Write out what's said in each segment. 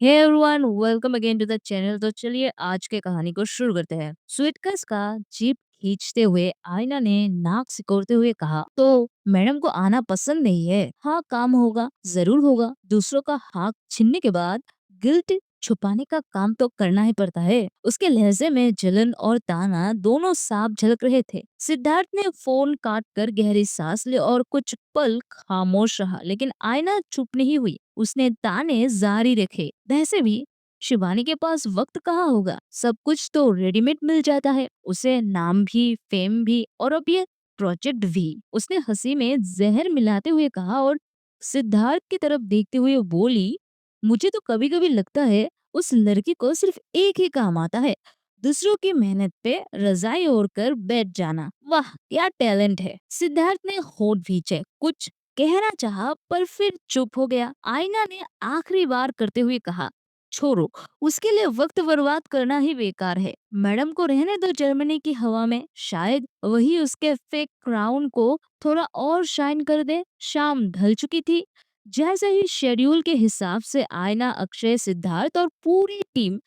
Hey everyone, welcome again to the channel. तो चलिए आज के कहानी को शुरू करते हैं। स्वीटकस का जीप खींचते हुए आयना ने नाक सिकोड़ते हुए कहा, तो मैडम को आना पसंद नहीं है। हाँ, काम होगा, जरूर होगा। दूसरों का हक छीनने के बाद गिल्ट छुपाने का काम तो करना ही पड़ता है। उसके लहजे में जलन और ताना दोनों साफ झलक रहे थे। सिद्धार्थ ने फोन काट कर गहरी सांस ली और कुछ पल खामोश रहा, लेकिन आयना चुप नहीं हुई। उसने ताने जारी रखे। वैसे भी शिवानी के पास वक्त कहाँ होगा, सब कुछ तो रेडीमेड मिल जाता है उसे, नाम भी, फेम भी, और अब ये प्रोजेक्ट भी। उसने हंसी में जहर मिलाते हुए कहा और सिद्धार्थ की तरफ देखते हुए बोली, मुझे तो कभी कभी लगता है उस लड़की को सिर्फ एक ही काम आता है, दूसरों की मेहनत पे रजाई ओढ़कर बैठ जाना। वाह, क्या टैलेंट है। सिद्धार्थ ने होठ भींचे, कुछ कहना चाहा पर फिर चुप हो गया। आईना ने आखिरी बार करते हुए कहा, छोड़ो, उसके लिए वक्त बर्बाद करना ही बेकार है। मैडम को रहने दो जर्मनी की हवा में, शायद वही उसके फेक क्राउन को थोड़ा और शाइन कर दे। शाम ढल चुकी थी। जैसे ही शेड्यूल के हिसाब से आयना, अक्षय, सिद्धार्थ और पूरी टीम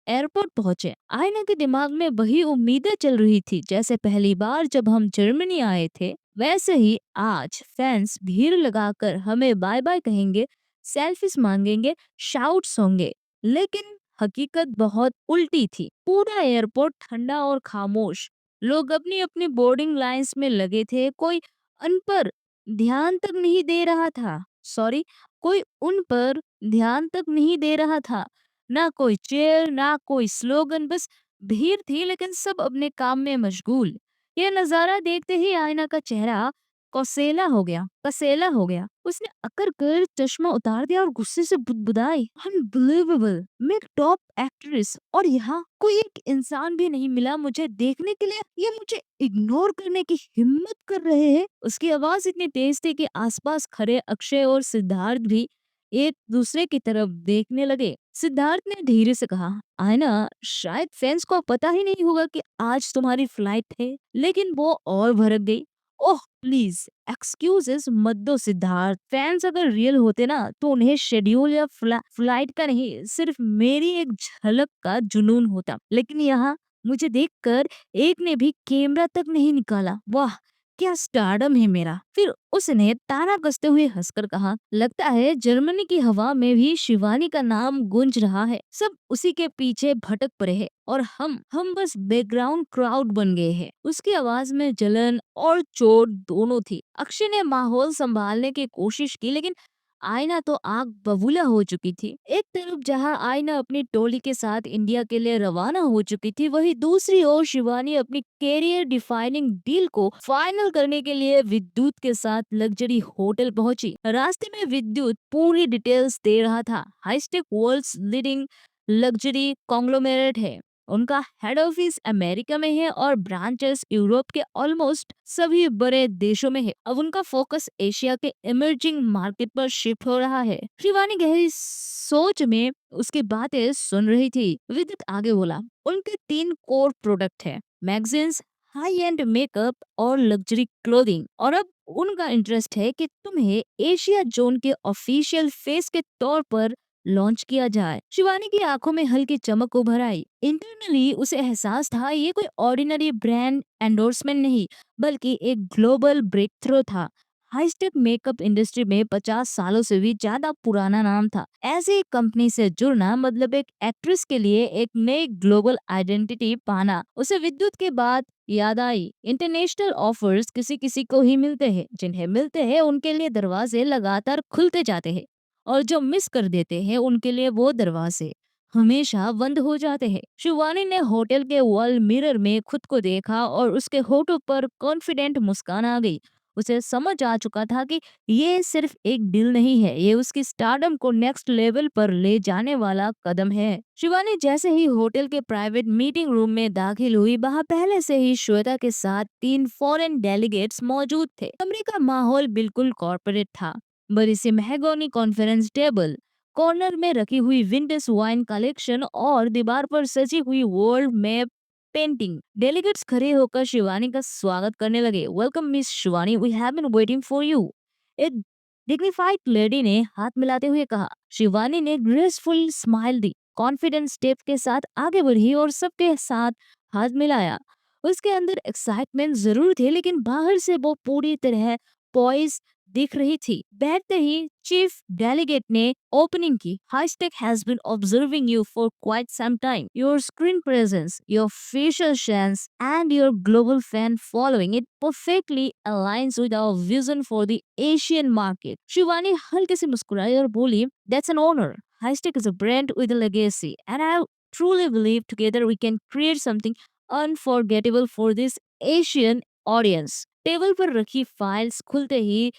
एयरपोर्ट पहुंचे, आयना के दिमाग में वही उम्मीदें चल रही थी जैसे पहली बार जब हम जर्मनी आए थे। वैसे ही आज फैंस भीड़ लगाकर हमें बाय बाय कहेंगे, सेल्फीज मांगेंगे, शाउट्स होंगे। लेकिन हकीकत बहुत उल्टी थी। पूरा एयरपोर्ट ठंडा और खामोश। लोग अपनी अपनी बोर्डिंग लाइंस में लगे थे। कोई उन पर ध्यान तक नहीं दे रहा था। सॉरी, कोई उन पर ध्यान तक नहीं दे रहा था। ना कोई चेयर, ना कोई स्लोगन, बस भीड़ थी, लेकिन सब अपने काम में मशगूल। यह नजारा देखते ही आयना का चेहरा कसेला हो गया। उसने अकड़ कर चश्मा उतार दिया और गुस्से से बुदबुदाई, अनबिलीवेबल, मैं एक टॉप एक्ट्रेस और यहाँ कोई एक इंसान भी नहीं मिला मुझे देखने के लिए। ये मुझे इग्नोर करने की हिम्मत कर रहे हैं। उसकी आवाज इतनी तेज थी कि आसपास खड़े अक्षय और सिद्धार्थ भी एक दूसरे की तरफ देखने लगे। सिद्धार्थ ने धीरे से कहा, आयना, शायद फैंस को पता ही नहीं होगा कि आज तुम्हारी फ्लाइट है। लेकिन वो और भड़क गई। ओह प्लीज, एक्सक्यूजेस मत दो सिद्धार्थ। फैंस अगर रियल होते ना तो उन्हें शेड्यूल या फ्लाइट का नहीं, सिर्फ मेरी एक झलक का जुनून होता। लेकिन यहाँ मुझे देखकर एक ने भी कैमरा तक नहीं निकाला। वाह, क्या स्टारडम है मेरा। फिर उसने ताना कसते हुए हंसकर कहा, लगता है जर्मनी की हवा में भी शिवानी का नाम गूंज रहा है। सब उसी के पीछे भटक पड़े हैं और हम बस बैकग्राउंड क्राउड बन गए हैं। उसकी आवाज में जलन और चोट दोनों थी। अक्षय ने माहौल संभालने की कोशिश की, लेकिन आयना तो आग बबूला हो चुकी थी। एक तरफ जहां आयना अपनी टोली के साथ इंडिया के लिए रवाना हो चुकी थी, वहीं दूसरी ओर शिवानी अपनी कैरियर डिफाइनिंग डील को फाइनल करने के लिए विद्युत के साथ लग्जरी होटल पहुंची। रास्ते में विद्युत पूरी डिटेल्स दे रहा था। Hightech world's leading luxury conglomerate है। उनका हेड ऑफिस अमेरिका में है और ब्रांचेस यूरोप के ऑलमोस्ट सभी बड़े देशों में है। अब उनका फोकस एशिया के इमर्जिंग मार्केट पर शिफ्ट हो रहा है। शिवानी गहरी सोच में उसकी बातें सुन रही थी। विद्युत आगे बोला, उनके 3 कोर प्रोडक्ट है, मैगजीन्स, हाई एंड मेकअप और लग्जरी क्लोथिंग। और अब उनका इंटरेस्ट है कि तुम्हें एशिया जोन के ऑफिशियल फेस के तौर पर लॉन्च किया जाए। शिवानी की आंखों में हल्की चमक उभर आई। इंटरनली उसे एहसास था ये कोई ऑर्डिनरी ब्रांड एंडोर्समेंट नहीं, बल्कि एक ग्लोबल ब्रेक थ्रो था। हाईटेक मेकअप इंडस्ट्री में 50 सालों से भी ज्यादा पुराना नाम था। ऐसी एक कंपनी से जुड़ना मतलब एक एक्ट्रेस के लिए एक नई ग्लोबल आइडेंटिटी पाना। उसे विद्युत के बाद याद आई, इंटरनेशनल ऑफर्स किसी किसी को ही मिलते हैं, जिन्हें मिलते हैं उनके लिए दरवाजे लगातार खुलते जाते हैं, और जो मिस कर देते हैं उनके लिए वो दरवाजे हमेशा बंद हो जाते हैं। शिवानी ने होटल के वॉल मिरर में खुद को देखा और उसके होठों पर कॉन्फिडेंट मुस्कान आ गई। उसे समझ आ चुका था कि ये सिर्फ एक डील नहीं है, ये उसकी स्टारडम को नेक्स्ट लेवल पर ले जाने वाला कदम है। शिवानी जैसे ही होटल के प्राइवेट मीटिंग रूम में दाखिल हुई, वहां पहले से ही श्वेता के साथ 3 फॉरेन डेलीगेट्स मौजूद थे। कमरे का माहौल बिल्कुल कॉर्पोरेट था। बड़ी सी मेहगोनी कॉन्फ्रेंस टेबल, कॉर्नर में रखी हुई विंटेज वाइन कलेक्शन और दीवार पर सजी हुई वर्ल्ड मैप पेंटिंग। डेलीगेट्स खड़े होकर शिवानी का स्वागत करने लगे। Welcome miss Shivani, we have been waiting for you. एक डिग्निफाइड लेडी ने हाथ मिलाते हुए कहा। शिवानी ने ग्रेसफुल स्माइल दी, कॉन्फिडेंस स्टेप के साथ आगे बढ़ी और सबके साथ हाथ मिलाया। उसके अंदर एक्साइटमेंट जरूर थे, लेकिन बाहर से वो पूरी तरह पॉइज दिख रही थी। बैठते ही चीफ डेलीगेट ने ओपनिंग की। Hightech has been observing you for quite some time. Your screen presence, your facial sense and your global fan following it perfectly aligns with our vision for the Asian market. Shivani हल्के से मुस्कुराई और बोली, that's an honour. Hightech is a brand with a legacy, and I truly believe together we can create something unforgettable for this Asian audience. Table पर रखी files खुलते ही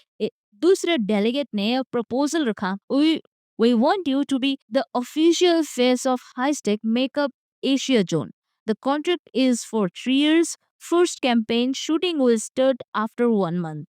दूसरे delegate ने प्रपोजल रखा। We want you to be the official face of Hightech Makeup Asia Zone. The contract is for 3 years. First campaign shooting will start after 1 month.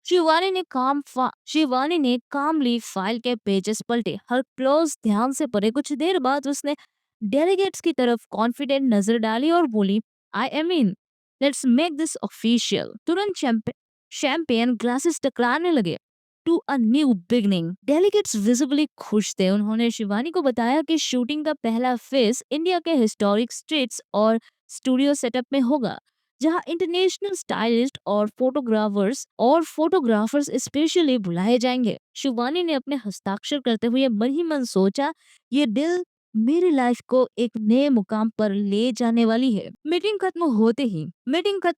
Shivani ने कामली file के pages पलटे, हर close ध्यान से पढ़े। कुछ देर बाद उसने डेलीगेट्स की तरफ कॉन्फिडेंट नजर डाली और बोली, I am in, let's make this official. तुरंत शैंपेन ग्लासेस टकराने लगे। To a new beginning. Delegates visibly खुश थे। उन्होंने शिवानी को बताया कि शूटिंग का पहला फेज इंडिया के हिस्टोरिक स्ट्रीट्स और स्टूडियो सेटअप में होगा, जहां इंटरनेशनल स्टाइलिस्ट और फोटोग्राफर्स स्पेशली बुलाए जाएंगे। शिवानी ने अपने हस्ताक्षर करते हुए मन ही मन सोचा, ये दिल मेरी लाइफ को एक नए मुकाम पर ले जाने वाली है। मीटिंग खत्म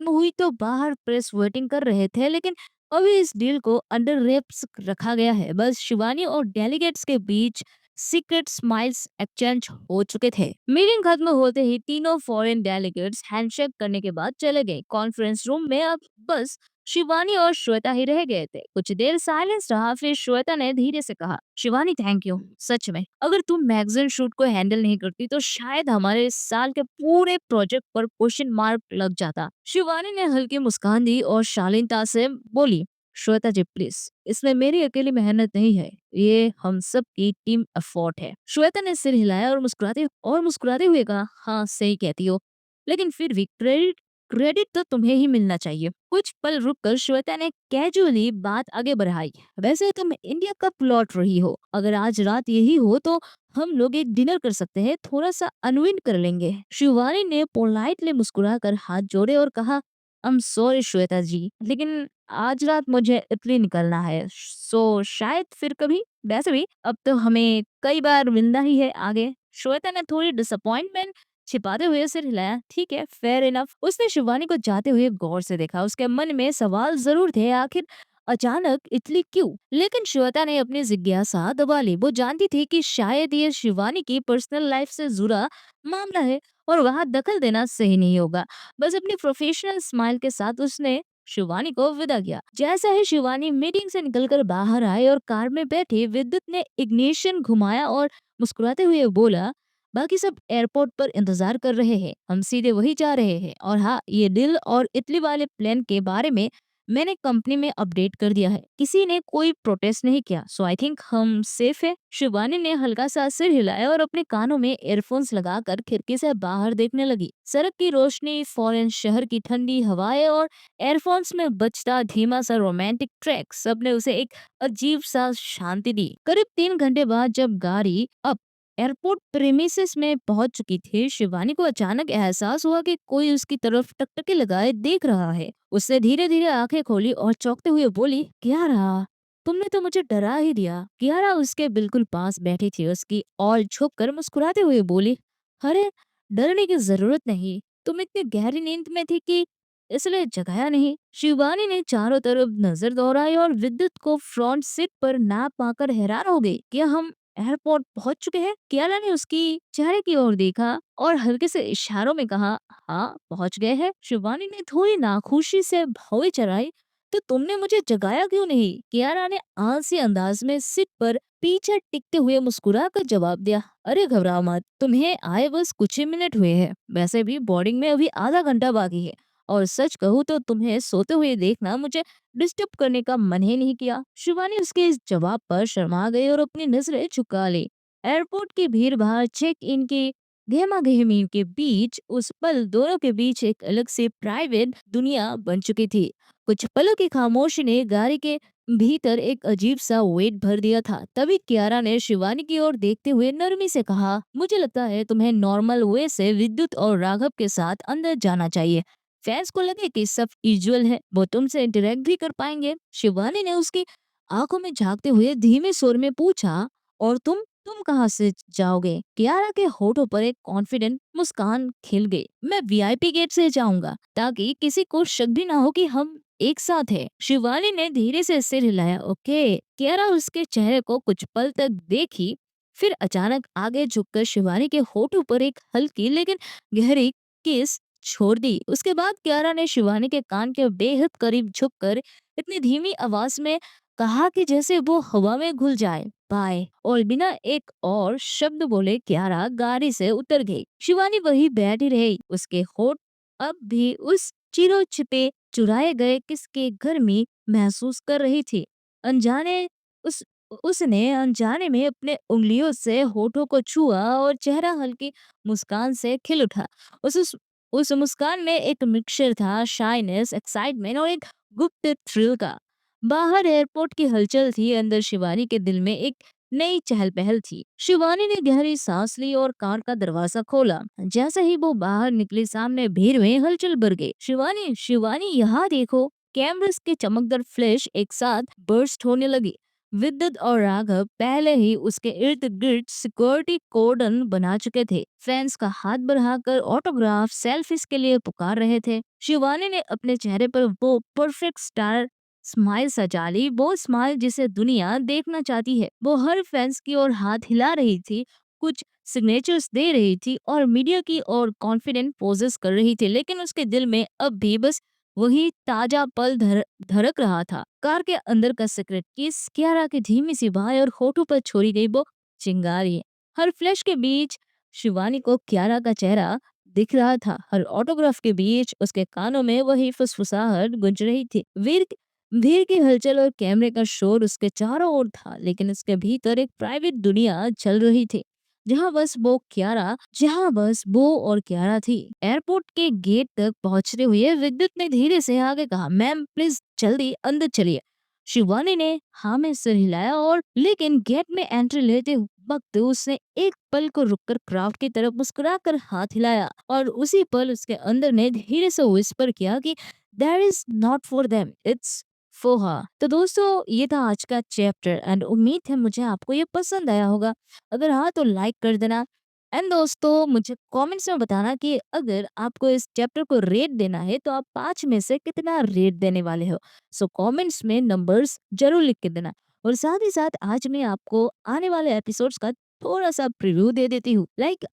हुई तो बाहर प्रेस वेटिंग कर रहे थे, लेकिन अभी इस डील को अंडर रेप्स रखा गया है। बस शिवानी और डेलीगेट्स के बीच सीक्रेट स्माइल्स एक्सचेंज हो चुके थे। मीटिंग खत्म होते ही तीनों फॉरेन डेलीगेट्स हैंडशेक करने के बाद चले गए। कॉन्फ्रेंस रूम में अब बस शिवानी और श्वेता ही रह गए थे। कुछ देर साइलेंस रहा, फिर श्वेता ने धीरे से कहा, शिवानी थैंक यू, सच में अगर तुम मैगजीन शूट को हैंडल नहीं करती तो शायद हमारे इस साल के पूरे प्रोजेक्ट पर क्वेश्चन मार्क लग जाता। शिवानी ने हल्की मुस्कान दी और शालीनता से बोली, श्वेता जी प्लीज, इसमें मेरी अकेली मेहनत नहीं है, ये हम सब की टीम एफर्ट है। श्वेता ने सिर हिलाया और मुस्कुराते हुए कहा, हाँ सही कहती हो, लेकिन फिर भी क्रेडिट तो तुम्हें ही मिलना चाहिए। कुछ पल रुककर श्वेता ने कैजुअली बात आगे बढ़ाई, वैसे तुम इंडिया कब लौट रही हो? अगर आज रात यही हो तो हम लोग एक डिनर कर सकते हैं, थोड़ा सा अनविन कर लेंगे। शिवानी ने पोलाइटली मुस्कुराकर हाथ जोड़े और कहा, आई एम सॉरी श्वेता जी, लेकिन आज रात मुझे इटली निकलना है, सो शायद फिर कभी। वैसे भी अब तो हमें कई बार मिलना ही है आगे। श्वेता ने थोड़ी डिसअपॉइंटमेंट छिपाते हुए सिर हिलाया, ठीक है, फेयर इनफ। उसने शिवानी को जाते हुए गौर से देखा। उसके मन में सवाल जरूर थे, आखिर अचानक इटली क्यों? लेकिन श्वेता ने अपनी जिज्ञासा दबा ली। वो जानती थी कि शायद ये शिवानी की पर्सनल लाइफ से जुड़ा मामला है और वहां दखल देना सही नहीं होगा। बस अपनी प्रोफेशनल स्माइल के साथ उसने शिवानी को विदा किया। जैसा ही शिवानी मीटिंग से निकलकर बाहर आए और कार में बैठे, विद्युत ने इग्निशन घुमाया और मुस्कुराते हुए बोला, बाकी सब एयरपोर्ट पर इंतजार कर रहे हैं, हम सीधे वही जा रहे हैं। और हाँ, ये दिल और इटली वाले प्लान के बारे में मैंने कंपनी में अपडेट कर दिया है, किसी ने कोई प्रोटेस्ट नहीं किया, सो आई थिंक हम सेफ है। शिवानी ने हल्का सा सिर हिलाया और अपने कानों में एयरफोन्स लगाकर खिड़की से बाहर देखने लगी। सड़क की रोशनी, फॉरेन शहर की ठंडी हवाएं और एयरफोन्स में बजता धीमा सा रोमांटिक ट्रैक, सबने उसे एक अजीब सा शांति दी। करीब 3 घंटे बाद जब गाड़ी अब एयरपोर्ट प्रेमिसेस में पहुंच चुकी थी, शिवानी को अचानक एहसास हुआ कि कोई उसकी तरफ टकटकी लगाए देख रहा है। उसने धीरे धीरे आंखें खोली और चौंकते हुए बोली, क्या रहा? तुमने तो मुझे डरा ही दिया। कियारा उसके बिल्कुल पास बैठी थी, उसकी और झुककर मुस्कुराते हुए बोली, अरे डरने की जरूरत नहीं, तुम इतनी गहरी नींद में थी कि इसलिए जगाया नहीं। शिवानी ने चारों तरफ नजर दौड़ाई और विद्युत को फ्रंट सीट पर ना पाकर हैरान हो गई। क्या हम एयरपोर्ट पहुंच चुके हैं? कियारा ने उसकी चेहरे की ओर देखा और हल्के से इशारों में कहा, हाँ पहुंच गए हैं। शिवानी ने थोड़ी नाखुशी से भौं चढ़ाई, तो तुमने मुझे जगाया क्यों नहीं? कियारा ने आलसी अंदाज में सीट पर पीछे टिकते हुए मुस्कुरा कर जवाब दिया, अरे घबराओ मत, तुम्हें आए बस कुछ ही मिनट हुए हैं, वैसे भी बोर्डिंग में अभी आधा घंटा बाकी है, और सच कहूँ तो तुम्हें सोते हुए देखना मुझे डिस्टर्ब करने का मन ही नहीं किया। शिवानी उसके इस जवाब पर शर्मा गई और अपनी नजरें झुका ली। एयरपोर्ट की भीड़ भाड़, चेक इन की गहमा गहमी के बीच उस पल दोनों के बीच एक अलग से प्राइवेट दुनिया बन चुकी थी। कुछ पलों की खामोशी ने गाड़ी के भीतर एक अजीब सा वेट भर दिया था। तभी कियारा ने शिवानी की ओर देखते हुए नरमी से कहा, मुझे लगता है तुम्हें नॉर्मल वे से विद्युत और राघव के साथ अंदर जाना चाहिए। फैंस को लगे कि सब यूजुअल है, वो तुमसे इंटरेक्ट भी कर पाएंगे। शिवानी ने उसकी आंखों में झांकते हुए धीमे स्वर में पूछा, और तुम कहाँ से जाओगे? कियारा के होठों पर एक कॉन्फिडेंट मुस्कान खिल गई। मैं वीआईपी गेट से जाऊंगा, ताकि किसी को शक भी ना हो कि हम एक साथ है। शिवानी ने धीरे से सिर हिलाया। ओके। कियारा उसके चेहरे को कुछ पल तक देखी, फिर अचानक आगे झुककर शिवानी के होठों पर एक हल्की लेकिन गहरी किस छोड़ दी। उसके बाद कियारा ने शिवानी के कान के बेहद करीब झुककर इतनी धीमी आवाज में कहा कि जैसे वो हवा में घुल जाए, बाय। और बिना एक और शब्द बोले कियारा गाड़ी से उतर गई। शिवानी वही बैठी रही, उसके होठ अब भी उस चिरो छिपे चुराए गए किसके गर्मी महसूस कर रही थी। अनजाने उस उसने अनजाने में अपने उंगलियों से होठों को छुआ और चेहरा हल्की मुस्कान से खिल उठा। उस मुस्कान में एक मिक्सचर था, शाइनेस, एक्साइटमेंट और एक गुप्त थ्रिल का। बाहर एयरपोर्ट की हलचल थी, अंदर शिवानी के दिल में एक नई चहल पहल थी। शिवानी ने गहरी सांस ली और कार का दरवाजा खोला। जैसे ही वो बाहर निकली, सामने भीड़ में हलचल बढ़ गई। शिवानी शिवानी यहाँ देखो। कैमरास के चमकदार फ्लैश एक साथ बर्स्ट होने लगी। विद्युत और राघव पहले ही उसके इर्द गिर्द सिक्योरिटी कोर्डन बना चुके थे। फैंस का हाथ बढ़ाकर ऑटोग्राफ सेल्फीज के लिए पुकार रहे थे। शिवानी ने अपने चेहरे पर वो परफेक्ट स्टार स्माइल सजा ली, वो स्माइल जिसे दुनिया देखना चाहती है। वो हर फैंस की ओर हाथ हिला रही थी, कुछ सिग्नेचर्स दे रही थी और मीडिया की ओर कॉन्फिडेंट पोजेस कर रही थी, लेकिन उसके दिल में अब भी बस वही ताजा पल धड़क रहा था। कार के अंदर का सीक्रेट किस, कियारा की धीमी सी बाह और होठों पर छोड़ी गई वो चिंगारी। हर फ्लैश के बीच शिवानी को कियारा का चेहरा दिख रहा था। हर ऑटोग्राफ के बीच उसके कानों में वही फुसफुसाहट गूंज रही थी। वीर भीड़ की हलचल और कैमरे का शोर उसके चारों ओर था, लेकिन उसके भीतर एक प्राइवेट दुनिया चल रही थी, जहाँ बस वो और कियारा थी। एयरपोर्ट के गेट तक पहुंचते हुए विद्युत ने धीरे से आगे कहा, मैम प्लीज जल्दी अंदर चलिए। शिवानी ने हाँ में सिर हिलाया, और लेकिन गेट में एंट्री लेते वक्त उसने एक पल को रुककर क्राउड की तरफ मुस्कुराकर हाथ हिलाया, और उसी पल उसके अंदर ने धीरे से विस्पर किया कि that is not for them, it's फोहा। तो दोस्तों, ये था आज का चैप्टर एंड उम्मीद है मुझे आपको ये पसंद आया होगा। अगर हाँ तो लाइक कर देना। एंड दोस्तों, मुझे कमेंट्स में बताना कि अगर आपको इस चैप्टर को रेट देना है तो आप 5 में से कितना रेट देने वाले हो। सो कमेंट्स में नंबर्स जरूर लिख के देना। और साथ ही साथ आज मैं आपको आने वाले एपिसोड्स का थोड़ा सा प्रीव्यू दे देती हूँ।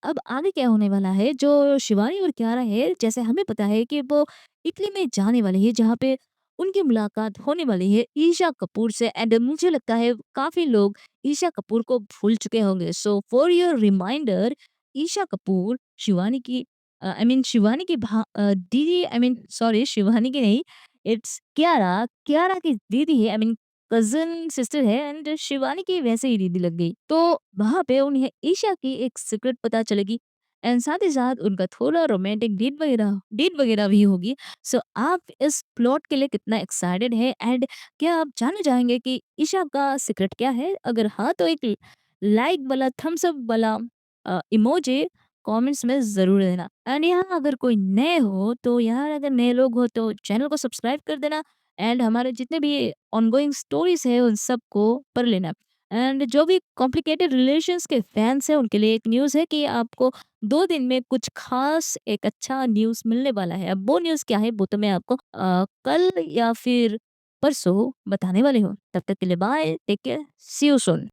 अब आगे क्या होने वाला है। जो शिवानी और कियारा है, जैसे हमें पता है कि वो इटली में जाने वाले हैं, जहाँ पे उनकी मुलाकात होने वाली है ईशा कपूर से। एंड मुझे लगता है काफी लोग ईशा कपूर को भूल चुके होंगे। So for your reminder, Isha Kapoor Shivani की शिवानी की दीदी, सॉरी, शिवानी की नहीं, इट्स कियारा, कियारा की दीदी है, कजन सिस्टर है। एंड शिवानी की वैसे ही दीदी लग गई, तो वहां पे उन्हें ईशा की एक सीक्रेट पता चलेगी। एंड साथ ही साथ उनका थोड़ा रोमांटिक डेट वगैरह भी होगी। सो आप इस प्लॉट के लिए कितना एक्साइटेड है, एंड क्या आप जानना चाहेंगे कि ईशा का सीक्रेट क्या है? अगर हाँ तो एक लाइक वाला, थम्स अप वाला इमोजी कमेंट्स में जरूर देना। एंड यहाँ अगर कोई नए हो तो यार, अगर नए लोग हो तो चैनल को सब्सक्राइब कर देना। एंड हमारे जितने भी ऑनगोइंग स्टोरीज है उन सबको पढ़ लेना। एंड जो भी कॉम्प्लिकेटेड रिलेशंस के फैंस हैं उनके लिए एक न्यूज़ है कि आपको 2 दिन में कुछ खास एक अच्छा न्यूज़ मिलने वाला है। अब वो न्यूज़ क्या है वो तो मैं आपको कल या फिर परसों बताने वाली हूँ। तब तक के लिए bye, take care, see you soon.